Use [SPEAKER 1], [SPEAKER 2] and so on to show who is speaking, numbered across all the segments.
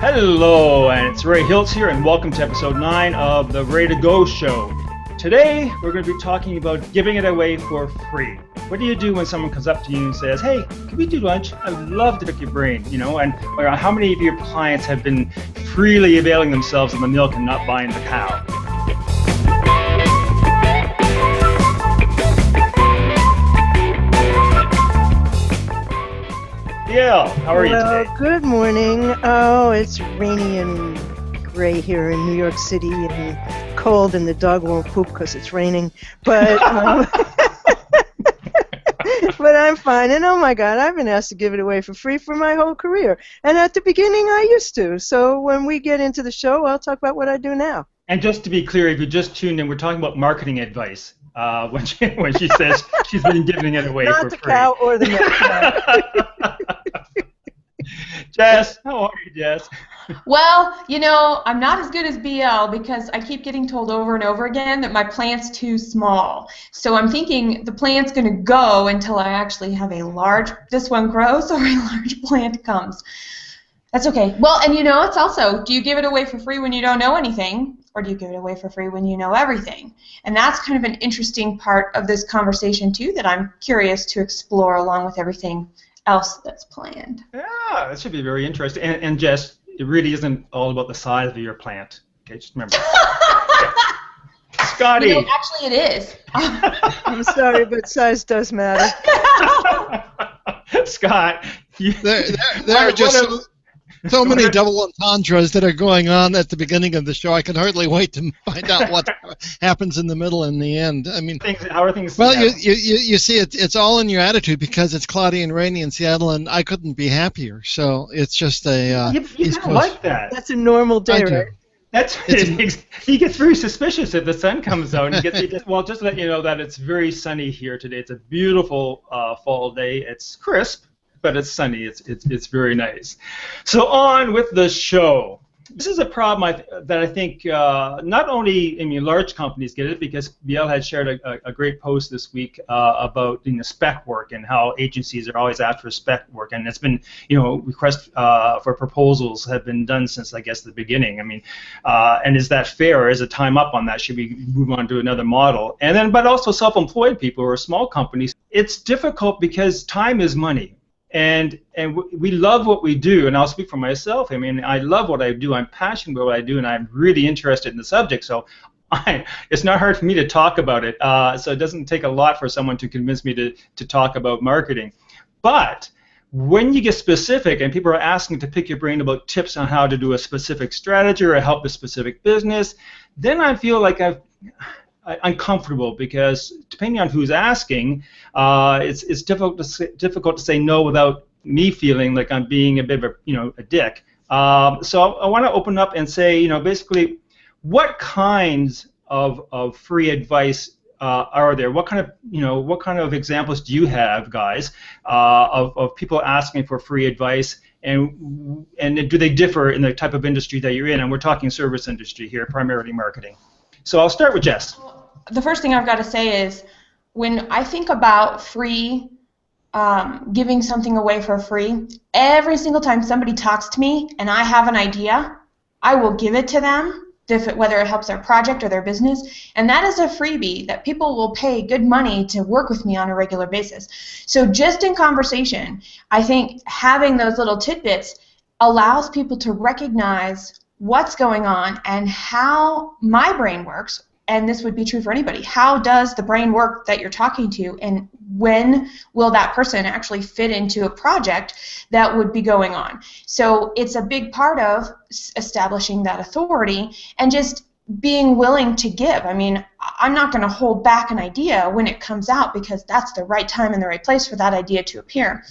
[SPEAKER 1] Hello, and it's Ray Hiltz here, and welcome to episode 9 of the Ready to Go show. Today, we're going to be talking about giving it away for free. What do you do when someone comes up to you and says, "Hey, can we do lunch? I'd love to pick your brain," and how many of your clients have been freely availing themselves of the milk and not buying the cow? Yeah, how are you today?
[SPEAKER 2] Good morning. Oh, it's rainy and gray here in New York City and cold, and the dog won't poop because it's raining. But but I'm fine. And oh my God, I've been asked to give it away for free for my whole career. And at the beginning, I used to. So when we get into the show, I'll talk about what I do now.
[SPEAKER 1] And just to be clear, if you just tuned in, we're talking about marketing advice. When she says she's been giving it away
[SPEAKER 2] Not
[SPEAKER 1] for
[SPEAKER 2] the
[SPEAKER 1] free.
[SPEAKER 2] cow or the milk.
[SPEAKER 1] Jess, how are you, Jess?
[SPEAKER 3] Well, I'm not as good as BL because I keep getting told over and over again that my plant's too small. So I'm thinking the plant's going to go until I actually have this one grows or a large plant comes. That's okay. Well, and it's also, do you give it away for free when you don't know anything, or do you give it away for free when you know everything? And that's kind of an interesting part of this conversation, too, that I'm curious to explore along with everything else that's planned.
[SPEAKER 1] Yeah, that should be very interesting. And Jess, it really isn't all about the size of your plant. Okay, just remember. Scotty.
[SPEAKER 3] Actually, it is.
[SPEAKER 2] I'm sorry, but size does matter.
[SPEAKER 1] Scott,
[SPEAKER 4] there are just so many double entendres that are going on at the beginning of the show. I can hardly wait to find out what happens in the middle and the end. I mean,
[SPEAKER 1] how are things?
[SPEAKER 4] Well, you see, it's all in your attitude because it's cloudy and rainy in Seattle, and I couldn't be happier. So it's just a.
[SPEAKER 1] You don't like that.
[SPEAKER 2] That's a normal day, right?
[SPEAKER 1] He gets very suspicious if the sun comes out. Well, just to let you know that it's very sunny here today. It's a beautiful fall day. It's crisp, but it's sunny. It's very nice. So on with the show. This is a problem that I think not only large companies get it, because BL had shared a great post this week about spec work and how agencies are always after spec work, and it's been requests for proposals have been done since I guess the beginning. And is that fair? Or is it time up on that? Should we move on to another model? And then, but also self-employed people or small companies, it's difficult because time is money. And we love what we do, and I'll speak for myself. I love what I do. I'm passionate about what I do, and I'm really interested in the subject. So it's not hard for me to talk about it. So it doesn't take a lot for someone to convince me to talk about marketing. But when you get specific and people are asking to pick your brain about tips on how to do a specific strategy or help a specific business, then I feel like I'm uncomfortable, because depending on who's asking, it's difficult to say no without me feeling like I'm being a bit of a dick. So I want to open up and say, basically, what kinds of free advice are there? What kind of examples do you have, guys, of people asking for free advice, and do they differ in the type of industry that you're in? And we're talking service industry here, primarily marketing. So I'll start with Jess.
[SPEAKER 3] The first thing I've got to say is, when I think about free, giving something away for free, every single time somebody talks to me and I have an idea, I will give it to them, whether it helps their project or their business, and that is a freebie that people will pay good money to work with me on a regular basis. So just in conversation, I think having those little tidbits allows people to recognize what's going on and how my brain works, and this would be true for anybody. How does the brain work that you're talking to, and when will that person actually fit into a project that would be going on? So it's a big part of establishing that authority and just being willing to give. I'm not going to hold back an idea when it comes out, because that's the right time and the right place for that idea to appear.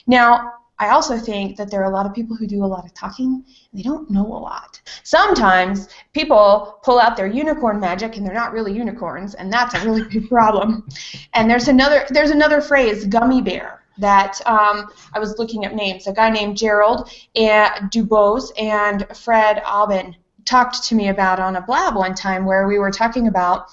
[SPEAKER 3] Now, I also think that there are a lot of people who do a lot of talking, and they don't know a lot. Sometimes people pull out their unicorn magic, and they're not really unicorns, and that's a really big problem. And there's another phrase, gummy bear, that I was looking at names. A guy named Gerald Dubose and Fred Aubin talked to me about on a blab one time, where we were talking about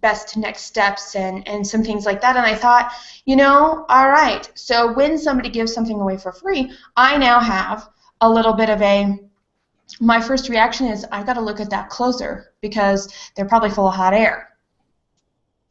[SPEAKER 3] best next steps and some things like that. And I thought, all right, so when somebody gives something away for free, I now have a little bit of my first reaction is I got to look at that closer because they're probably full of hot air.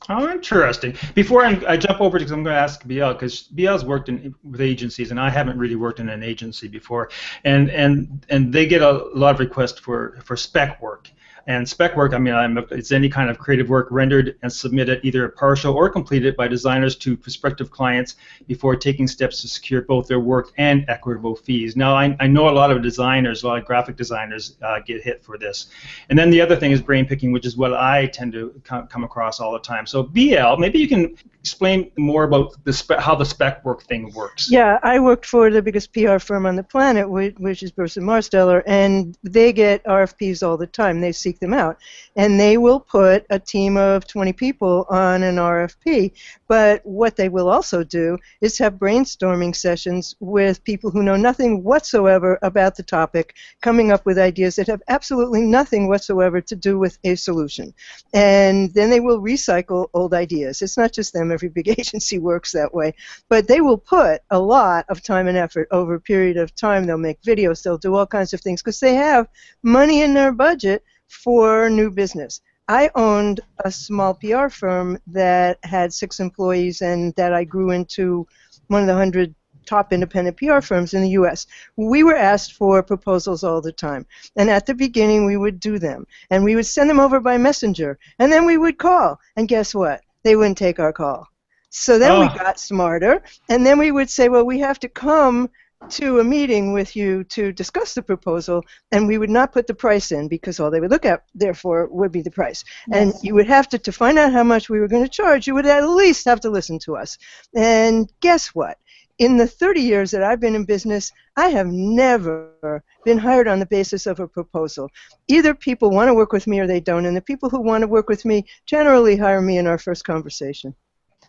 [SPEAKER 1] Oh, interesting. Before I jump over, because I'm going to ask BL, because BL's worked with agencies, and I haven't really worked in an agency before, and they get a lot of requests for spec work. And spec work, I mean, it's any kind of creative work rendered and submitted either partial or completed by designers to prospective clients before taking steps to secure both their work and equitable fees. Now, I know a lot of designers, a lot of graphic designers get hit for this. And then the other thing is brain picking, which is what I tend to come across all the time. So BL, maybe you can explain more about how the spec work thing works.
[SPEAKER 2] Yeah, I worked for the biggest PR firm on the planet, which is Burson Marsteller, and they get RFPs all the time. They seek them out, and they will put a team of 20 people on an RFP. But what they will also do is have brainstorming sessions with people who know nothing whatsoever about the topic, coming up with ideas that have absolutely nothing whatsoever to do with a solution. And then they will recycle old ideas. It's not just them. Every big agency works that way. But they will put a lot of time and effort over a period of time. They'll make videos. They'll do all kinds of things because they have money in their budget for new business. I owned a small PR firm that had 6 employees and that I grew into one of the 100 top independent PR firms in the U.S. We were asked for proposals all the time. And at the beginning, we would do them. And we would send them over by messenger. And then we would call. And guess what? They wouldn't take our call. So then we got smarter. And then we would say, well, we have to come to a meeting with you to discuss the proposal, and we would not put the price in because all they would look at, therefore, would be the price. Yes. And you would have to find out how much we were going to charge, you would at least have to listen to us. And guess what? In the 30 years that I've been in business, I have never been hired on the basis of a proposal. Either people want to work with me or they don't, and the people who want to work with me generally hire me in our first conversation.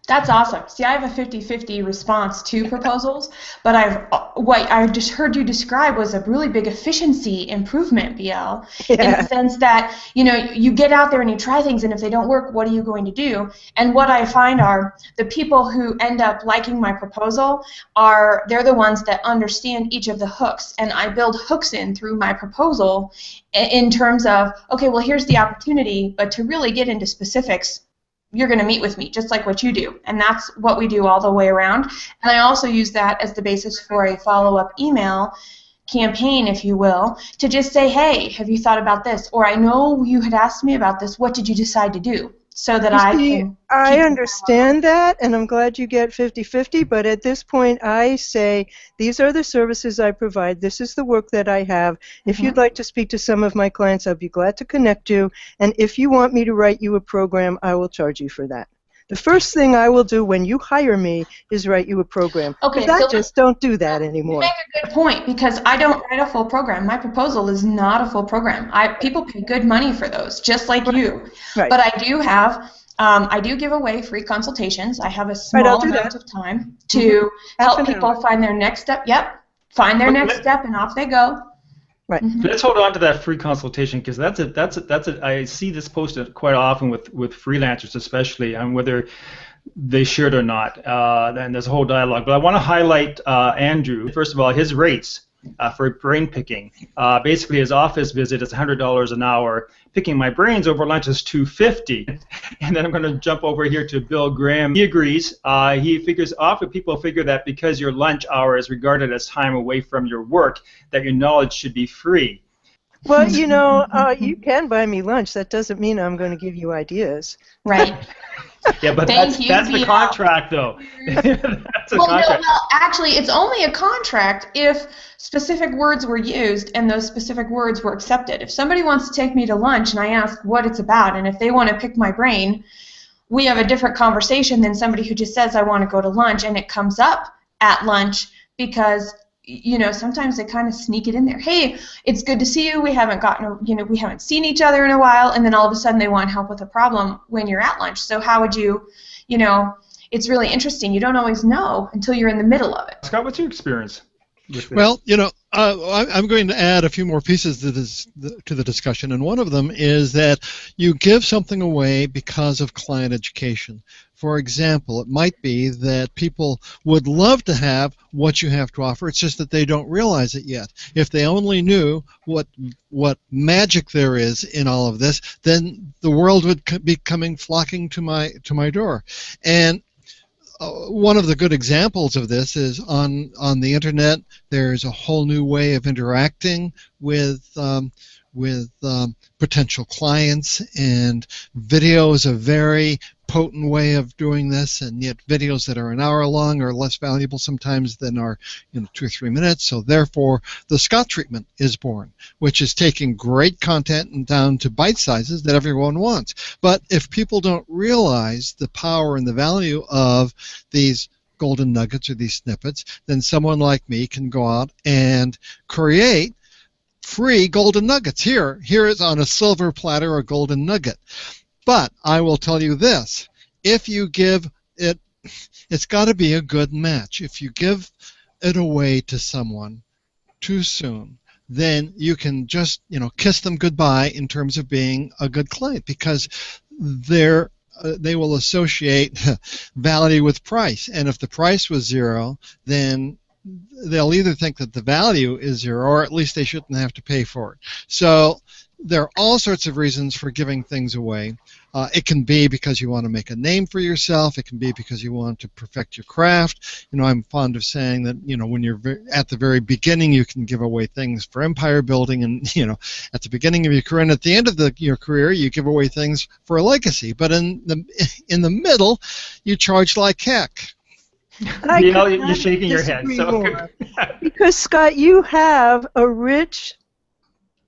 [SPEAKER 3] That's awesome. See, I have a 50-50 response to proposals, but what I just heard you describe was a really big efficiency improvement, BL, in the sense that, you get out there and you try things, and if they don't work, what are you going to do? And what I find are the people who end up liking my proposal they're the ones that understand each of the hooks, and I build hooks in through my proposal in terms of, okay, well, here's the opportunity, but to really get into specifics, you're going to meet with me, just like what you do. And that's what we do all the way around. And I also use that as the basis for a follow-up email campaign, if you will, to just say, hey, have you thought about this? Or I know you had asked me about this. What did you decide to do? So that
[SPEAKER 2] I understand that, and I'm glad you get 50-50, but at this point I say, these are the services I provide, this is the work that I have. If you'd like to speak to some of my clients, I'd be glad to connect you, and if you want me to write you a program, I will charge you for that. The first thing I will do when you hire me is write you a program.
[SPEAKER 3] Okay,
[SPEAKER 2] I just don't do that anymore.
[SPEAKER 3] You make a good point, because I don't write a full program. My proposal is not a full program. People pay good money for those, just like you.
[SPEAKER 2] Right.
[SPEAKER 3] But I do give away free consultations. I have a small amount of time to help people find their next step. Yep, find their next step, and off they go.
[SPEAKER 2] Right.
[SPEAKER 1] Let's hold on to that free consultation, because I see this posted quite often with freelancers, especially on whether they should or not. And there's a whole dialogue. But I want to highlight Andrew. First of all, his rates for brain picking. Basically, his office visit is $100 an hour. Picking my brains over lunch is $250. And then I'm going to jump over here to Bill Graham. He agrees. He figures often people figure that because your lunch hour is regarded as time away from your work, that your knowledge should be free.
[SPEAKER 2] Well, you can buy me lunch. That doesn't mean I'm going to give you ideas.
[SPEAKER 3] Right.
[SPEAKER 1] Yeah, but that's the contract, though. That's a contract.
[SPEAKER 3] No, actually, it's only a contract if specific words were used and those specific words were accepted. If somebody wants to take me to lunch and I ask what it's about, and if they want to pick my brain, we have a different conversation than somebody who just says, I want to go to lunch, and it comes up at lunch because sometimes they kind of sneak it in there. Hey, it's good to see you. We haven't we haven't seen each other in a while, and then all of a sudden they want help with a problem when you're at lunch. So how would you, it's really interesting. You don't always know until you're in the middle of it.
[SPEAKER 1] Scott, what's your experience?
[SPEAKER 4] Well, I'm going to add a few more pieces to the discussion, and one of them is that you give something away because of client education. For example, it might be that people would love to have what you have to offer. It's just that they don't realize it yet. If they only knew what magic there is in all of this, then the world would be flocking to my door. And one of the good examples of this is on the internet. There's a whole new way of interacting with potential clients, and video is a very potent way of doing this. And yet, videos that are an hour long are less valuable sometimes than are 2 or 3 minutes. So therefore, the Scott treatment is born, which is taking great content and down to bite sizes that everyone wants. But if people don't realize the power and the value of these golden nuggets or these snippets, then someone like me can go out and create free golden nuggets. Here is on a silver platter a golden nugget. But I will tell you this: if you give it, it's got to be a good match. If you give it away to someone too soon, then you can just kiss them goodbye in terms of being a good client, because they will associate value with price, and if the price was zero, then they'll either think that the value is zero, or at least they shouldn't have to pay for it. So there are all sorts of reasons for giving things away. It can be because you want to make a name for yourself. It can be because you want to perfect your craft. I'm fond of saying that when you're at the very beginning, you can give away things for empire building, and at the beginning of your career, and at the end of your career, you give away things for a legacy. But in the middle, you charge like heck.
[SPEAKER 1] You're shaking your head. So.
[SPEAKER 2] Because, Scott, you have a rich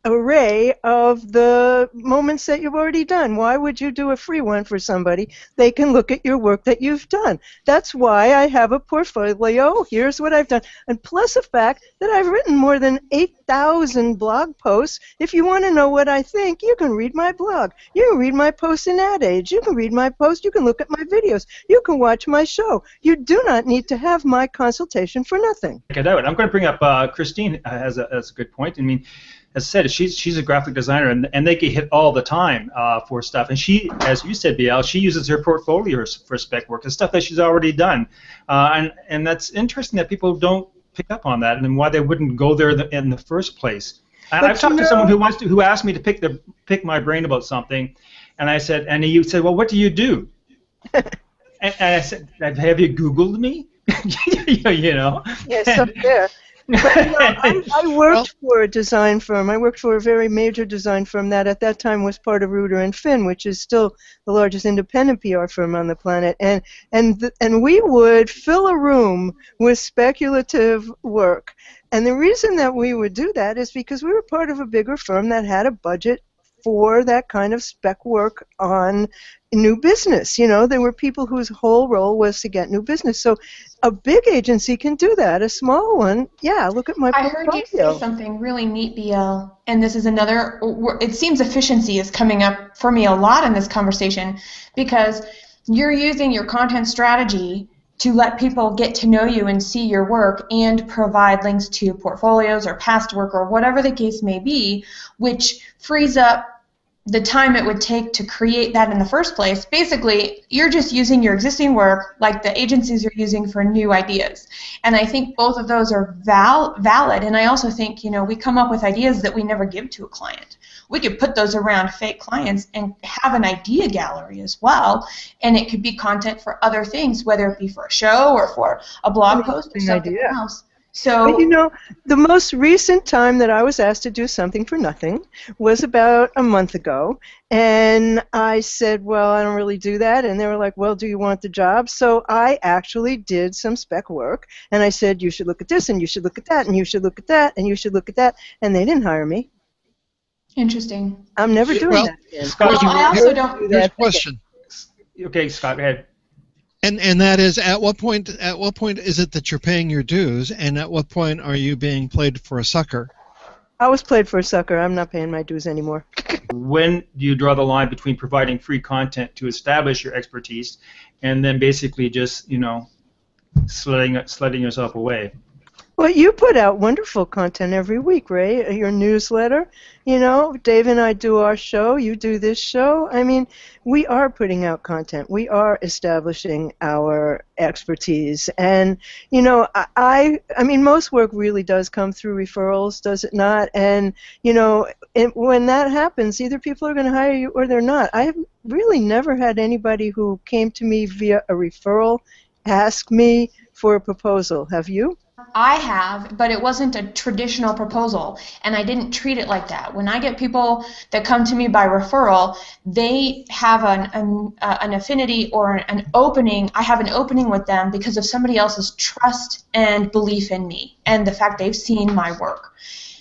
[SPEAKER 2] array of the moments that you've already done. Why would you do a free one for somebody? They can look at your work that you've done. That's why I have a portfolio. Here's what I've done. And plus the fact that I've written more than 8,000 blog posts. If you want to know what I think, you can read my blog. You can read my posts in Ad Age. You can read my posts. You can look at my videos. You can watch my show. You do not need to have my consultation for nothing.
[SPEAKER 1] Check it out. I'm going to bring up Christine has a good point. I mean, as I said, she's a graphic designer, and they get hit all the time for stuff. And she, as you said, BL, she uses her portfolio for spec work, the stuff that she's already done. And that's interesting that people don't pick up on that, and why they wouldn't go there in the first place. I've talked to someone who asked me to pick my brain about something, and I said, and he said, well, what do you do? and I said, have you Googled me?
[SPEAKER 2] Yes, up there. But, I worked for a design firm. I worked for a very major design firm that at that time was part of Reuter and Finn, which is still the largest independent PR firm on the planet. And we would fill a room with speculative work. And the reason that we would do that is because we were part of a bigger firm that had a budget for that kind of spec work on new business. There were people whose whole role was to get new business. So a big agency can do that. A small one, look at my portfolio.
[SPEAKER 3] I heard you say something really neat, BL, and this is another, it seems efficiency is coming up for me a lot in this conversation, because you're using your content strategy to let people get to know you and see your work and provide links to portfolios or past work or whatever the case may be, which frees up the time it would take to create that in the first place. Basically, you're just using your existing work like the agencies are using for new ideas. And I think both of those are valid. And I also think, we come up with ideas that we never give to a client. We could put those around fake clients and have an idea gallery as well. And it could be content for other things, whether it be for a show or for a blog post or something else. So,
[SPEAKER 2] but the most recent time that I was asked to do something for nothing was about a month ago, and I said, well, I don't really do that, and they were like, well, do you want the job? So I actually did some spec work, and I said, you should look at this, and you should look at that, and you should look at that, and you should look at that, and they didn't hire me.
[SPEAKER 3] Interesting.
[SPEAKER 2] I'm never doing that again.
[SPEAKER 1] Scott,
[SPEAKER 3] I also don't do
[SPEAKER 4] here's
[SPEAKER 3] that.
[SPEAKER 4] a question.
[SPEAKER 1] Okay, Scott, go ahead.
[SPEAKER 4] And that is, at what point is it that you're paying your dues, and at what point are you being played for a sucker?
[SPEAKER 2] I was played for a sucker. I'm not paying my dues anymore.
[SPEAKER 1] When do you draw the line between providing free content to establish your expertise and then basically just, sledding yourself away?
[SPEAKER 2] Well, you put out wonderful content every week, Ray. Your newsletter, Dave and I do our show. You do this show. I mean, we are putting out content. We are establishing our expertise. And, I mean, most work really does come through referrals, does it not? And, when that happens, either people are going to hire you or they're not. I have really never had anybody who came to me via a referral ask me for a proposal. Have you?
[SPEAKER 3] I have, but it wasn't a traditional proposal, and I didn't treat it like that. When I get people that come to me by referral, they have an affinity or an opening. I have an opening with them because of somebody else's trust and belief in me and the fact they've seen my work.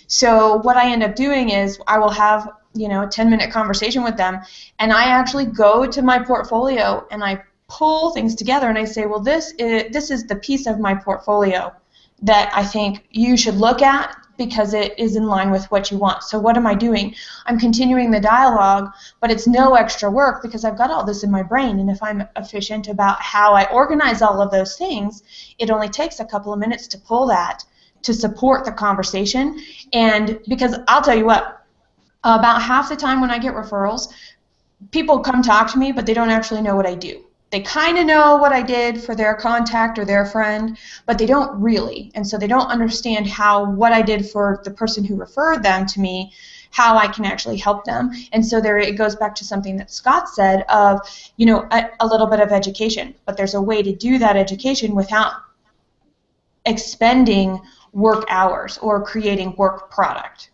[SPEAKER 3] So what I end up doing is I will have a 10-minute conversation with them, and I actually go to my portfolio and I pull things together and I say, well, this is the piece of my portfolio that I think you should look at because it is in line with what you want. So what am I doing? I'm continuing the dialogue, but it's no extra work because I've got all this in my brain, and if I'm efficient about how I organize all of those things, it only takes a couple of minutes to pull that to support the conversation. And because I'll tell you what, about half the time when I get referrals, people come talk to me, but they don't actually know what I do. They kind of know what I did for their contact or their friend, but they don't really. And so they don't understand what I did for the person who referred them to me, how I can actually help them. And so it goes back to something that Scott said of, a little bit of education. But there's a way to do that education without expending work hours or creating work product.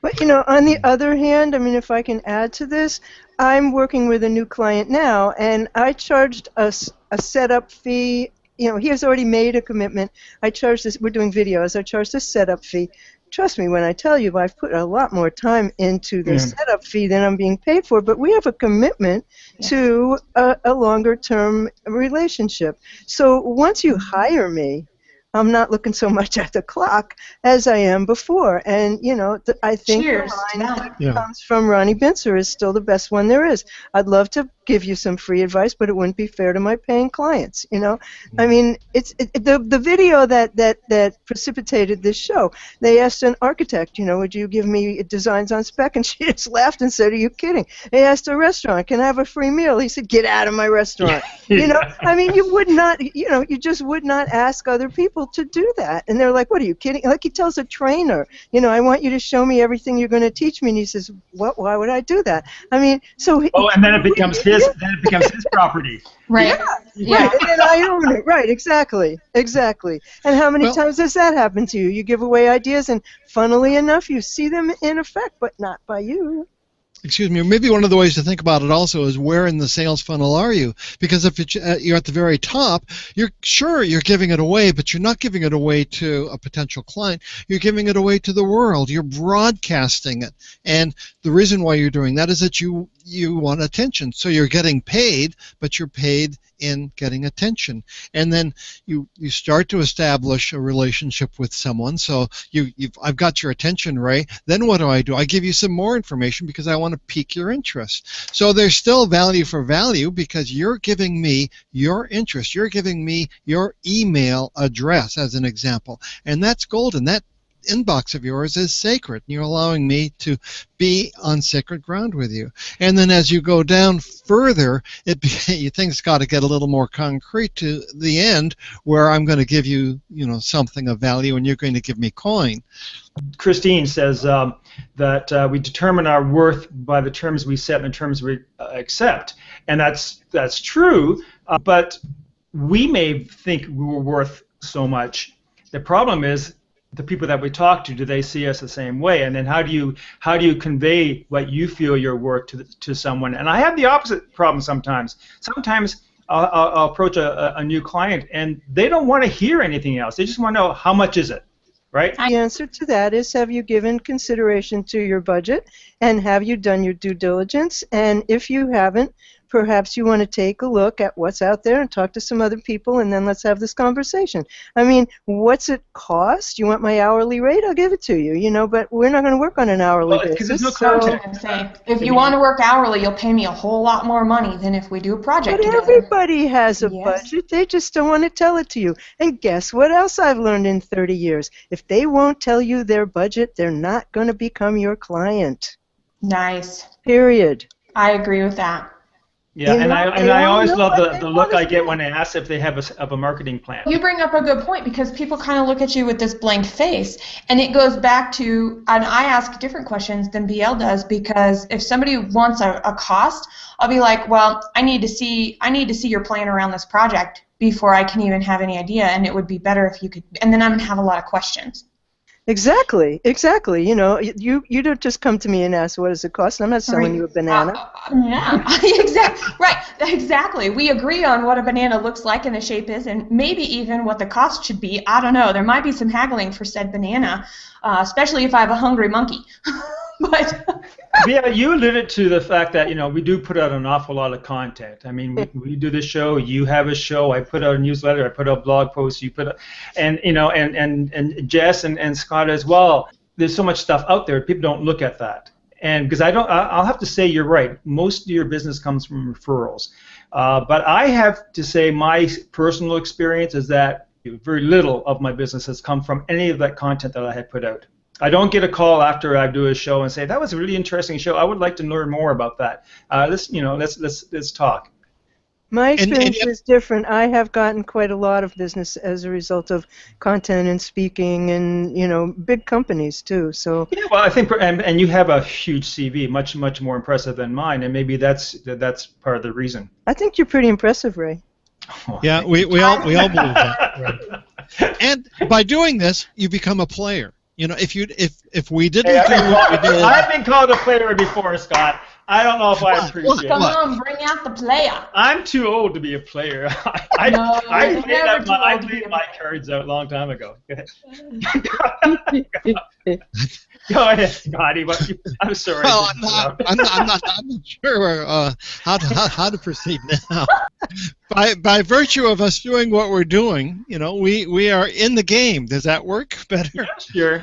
[SPEAKER 2] But, on the other hand, I mean, if I can add to this, I'm working with a new client now, and I charged a setup fee. He has already made a commitment. I charged this. We're doing videos. I charged a setup fee. Trust me when I tell you, I've put a lot more time into the setup fee than I'm being paid for. But we have a commitment to a longer-term relationship. So once you hire me, I'm not looking so much at the clock as I am before. And, I think the line that comes from Ronnie Bincer is still the best one there is. I'd love to give you some free advice, but it wouldn't be fair to my paying clients, I mean, the video that precipitated this show, they asked an architect, would you give me designs on spec? And she just laughed and said, are you kidding? They asked a restaurant, can I have a free meal? He said, get out of my restaurant. I mean, you would not, you just would not ask other people to do that. And they're like, what, are you kidding? Like he tells a trainer, I want you to show me everything you're going to teach me. And he says, what? Why would I do that? I mean, so...
[SPEAKER 1] and then it becomes his property.
[SPEAKER 3] Right.
[SPEAKER 2] Yeah. Right. And then I own it. Right. Exactly. And how many times does that happen to you? You give away ideas, and funnily enough, you see them in effect, but not by you.
[SPEAKER 4] Excuse me, maybe one of the ways to think about it also is where in the sales funnel are you? Because if you're at the very top, you're giving it away, but you're not giving it away to a potential client. You're giving it away to the world. You're broadcasting it. And the reason why you're doing that is that you want attention. So you're getting paid, but you're paid in getting attention. And then you start to establish a relationship with someone. So I've got your attention, Ray. Then what do? I give you some more information because I want to pique your interest. So there's still value for value because you're giving me your interest. You're giving me your email address as an example. And that's golden. That inbox of yours is sacred. You're allowing me to be on sacred ground with you. And then as you go down further, things got to get a little more concrete to the end where I'm going to give you, something of value and you're going to give me coin.
[SPEAKER 1] Christine says that we determine our worth by the terms we set and the terms we accept. And that's true, but we may think we're worth so much. The problem is the people that we talk to, do they see us the same way? And then how do you convey what you feel you're worth to someone? And I have the opposite problem sometimes. Sometimes I'll approach a new client and they don't want to hear anything else. They just want to know how much is it, right?
[SPEAKER 2] The answer to that is, have you given consideration to your budget, and have you done your due diligence? And if you haven't, perhaps you want to take a look at what's out there and talk to some other people, and then let's have this conversation. I mean, what's it cost? You want my hourly rate? I'll give it to you, you know, but we're not going to work on an hourly basis.
[SPEAKER 1] Because there's no context.
[SPEAKER 3] If you want to work hourly, you'll pay me a whole lot more money than if we do a project
[SPEAKER 2] But
[SPEAKER 3] together.
[SPEAKER 2] everybody has a budget. They just don't want to tell it to you. And guess what else I've learned in 30 years? If they won't tell you their budget, they're not going to become your client.
[SPEAKER 3] Nice.
[SPEAKER 2] Period.
[SPEAKER 3] I agree with that.
[SPEAKER 1] Yeah, and I always love the look I get when I ask if they have a marketing plan.
[SPEAKER 3] You bring up a good point, because people kind of look at you with this blank face, and it goes back to, and I ask different questions than BL does, because if somebody wants a cost, I'll be like, well, I need to see your plan around this project before I can even have any idea, and it would be better if you could, and then I'm going to have a lot of questions.
[SPEAKER 2] Exactly. You know, you don't just come to me and ask what does it cost. I'm not selling you a banana.
[SPEAKER 3] Yeah, exactly. Right, exactly. We agree on what a banana looks like and the shape is, and maybe even what the cost should be. I don't know. There might be some haggling for said banana, especially if I have a hungry monkey. But
[SPEAKER 1] yeah, you alluded to the fact that, you know, we do put out an awful lot of content. I mean, we do the show, you have a show, I put out a newsletter, I put out blog posts, you put out, and you know, and Jess and Scott as well. There's so much stuff out there, people don't look at that. And because I'll have to say you're right. Most of your business comes from referrals, but I have to say my personal experience is that very little of my business has come from any of that content that I had put out. I don't get a call after I do a show and say that was a really interesting show. I would like to learn more about that. Let's talk.
[SPEAKER 2] My experience is different. I have gotten quite a lot of business as a result of content and speaking, and you know, big companies too. So
[SPEAKER 1] yeah, well, I think, and you have a huge CV, much more impressive than mine, and maybe that's part of the reason.
[SPEAKER 2] I think you're pretty impressive, Ray.
[SPEAKER 4] Oh, yeah, we all believe that. Right. And by doing this, you become a player. You know, if we didn't do what we did,
[SPEAKER 1] I've been called a player before, Scott. I don't know if I appreciate it.
[SPEAKER 3] Come on, bring out the player.
[SPEAKER 1] I'm too old to be a player. I laid my cards out a long time ago. Go ahead, Scotty. I'm sorry.
[SPEAKER 4] Well, I'm not sure how to proceed now. By virtue of us doing what we're doing, you know, we are in the game. Does that work better?
[SPEAKER 1] Yeah, sure.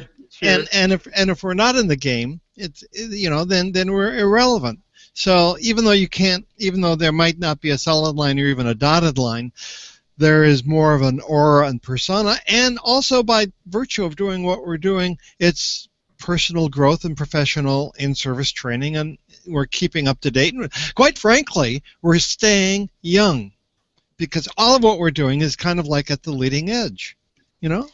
[SPEAKER 4] And if we're not in the game, it's, you know, then we're irrelevant. So even though there might not be a solid line or even a dotted line, there is more of an aura and persona, and also by virtue of doing what we're doing, it's personal growth and professional in-service training, and we're keeping up to date. And quite frankly, we're staying young, because all of what we're doing is kind of like at the leading edge, you know?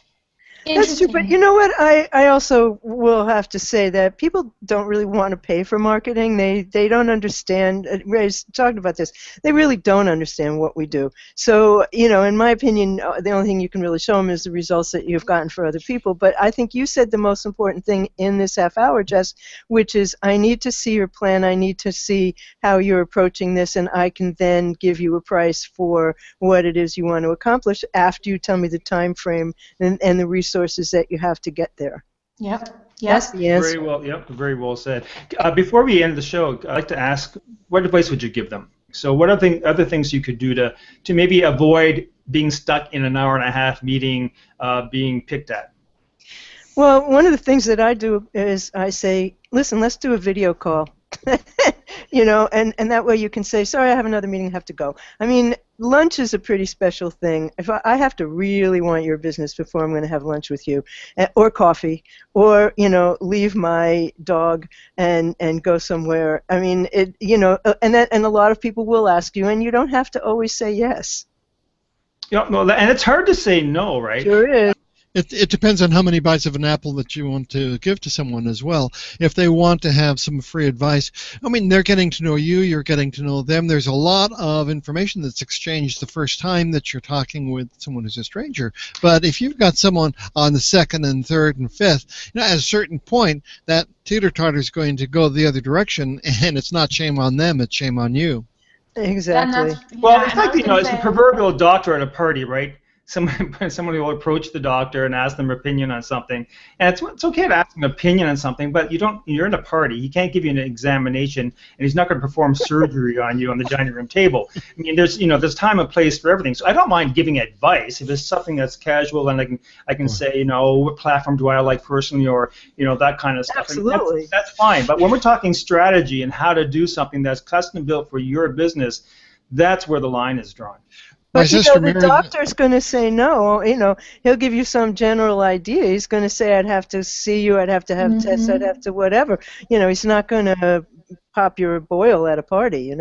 [SPEAKER 2] That's true, but you know what? I also will have to say that people don't really want to pay for marketing. They don't understand. Ray's talked about this. They really don't understand what we do. So, you know, in my opinion, the only thing you can really show them is the results that you've gotten for other people. But I think you said the most important thing in this half hour, Jess, which is I need to see your plan. I need to see how you're approaching this, and I can then give you a price for what it is you want to accomplish after you tell me the time frame and the resources that you have to get there.
[SPEAKER 3] Yep.
[SPEAKER 2] That's the answer.
[SPEAKER 1] Very well. Yep. Very well said. Before we end the show, I'd like to ask, what advice would you give them? So, what are the other things you could do to maybe avoid being stuck in an hour-and-a-half meeting, being picked at?
[SPEAKER 2] Well, one of the things that I do is I say, listen, let's do a video call. You know, and that way you can say, sorry, I have another meeting, I have to go. I mean, lunch is a pretty special thing. If I have to really want your business before I'm going to have lunch with you, or coffee, or, you know, leave my dog and go somewhere. I mean, it, you know, and a lot of people will ask you, and you don't have to always say yes.
[SPEAKER 1] Yeah, well, and it's hard to say no, right?
[SPEAKER 2] Sure is.
[SPEAKER 4] It depends on how many bites of an apple that you want to give to someone as well. If they want to have some free advice, I mean, they're getting to know you, you're getting to know them. There's a lot of information that's exchanged the first time that you're talking with someone who's a stranger. But if you've got someone on the second and third and fifth, you know, at a certain point, that teeter-totter is going to go the other direction, and it's not shame on them, it's shame on you.
[SPEAKER 2] Exactly.
[SPEAKER 1] Well, it's like, you know, it's the proverbial doctor at a party, right? Somebody will approach the doctor and ask them their opinion on something, and it's okay to ask an opinion on something, but you're in a party. He can't give you an examination, and he's not going to perform surgery on you on the dining room table. I mean, there's time and place for everything. So I don't mind giving advice if it's something that's casual, and I can say, what platform do I like personally, or that kind of stuff.
[SPEAKER 2] Absolutely.
[SPEAKER 1] That's fine. But when we're talking strategy and how to do something that's custom built for your business, that's where the line is drawn.
[SPEAKER 2] But the doctor's going to say no. He'll give you some general idea. He's going to say, I'd have to see you, I'd have to have tests, I'd have to whatever. He's not going to pop your boil at a party.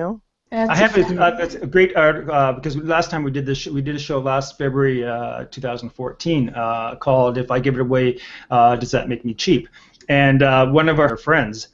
[SPEAKER 1] I have that's a great article because last time we did a show last February 2014 called "If I Give It Away, Does That Make Me Cheap?" And one of our friends,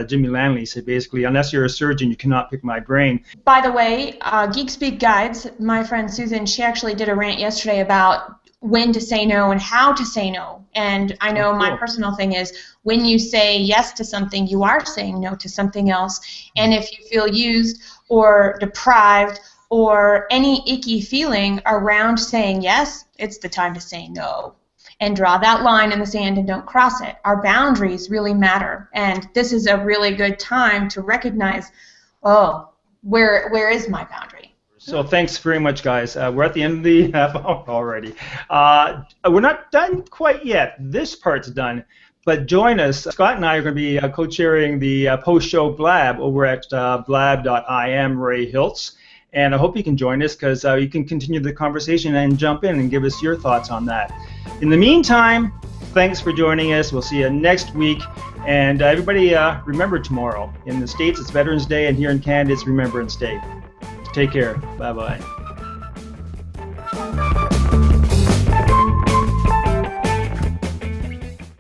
[SPEAKER 1] Jimmie Lanley, said basically, unless you're a surgeon, you cannot pick my brain.
[SPEAKER 3] By the way, Geek Speak Guides, my friend Susan, she actually did a rant yesterday about when to say no and how to say no. And I know my personal thing is when you say yes to something, you are saying no to something else. And if you feel used or deprived or any icky feeling around saying yes, it's the time to say no. And draw that line in the sand and don't cross it. Our boundaries really matter, and this is a really good time to recognize, where is my boundary?
[SPEAKER 1] So thanks very much, guys. We're at the end of the half hour already. We're not done quite yet. This part's done, but join us. Scott and I are going to be co-chairing the post-show Blab over at blab.im, Ray Hiltz. And I hope you can join us because you can continue the conversation and jump in and give us your thoughts on that. In the meantime, thanks for joining us. We'll see you next week. And everybody, remember tomorrow. In the States, it's Veterans Day, and here in Canada, it's Remembrance Day. Take care. Bye-bye.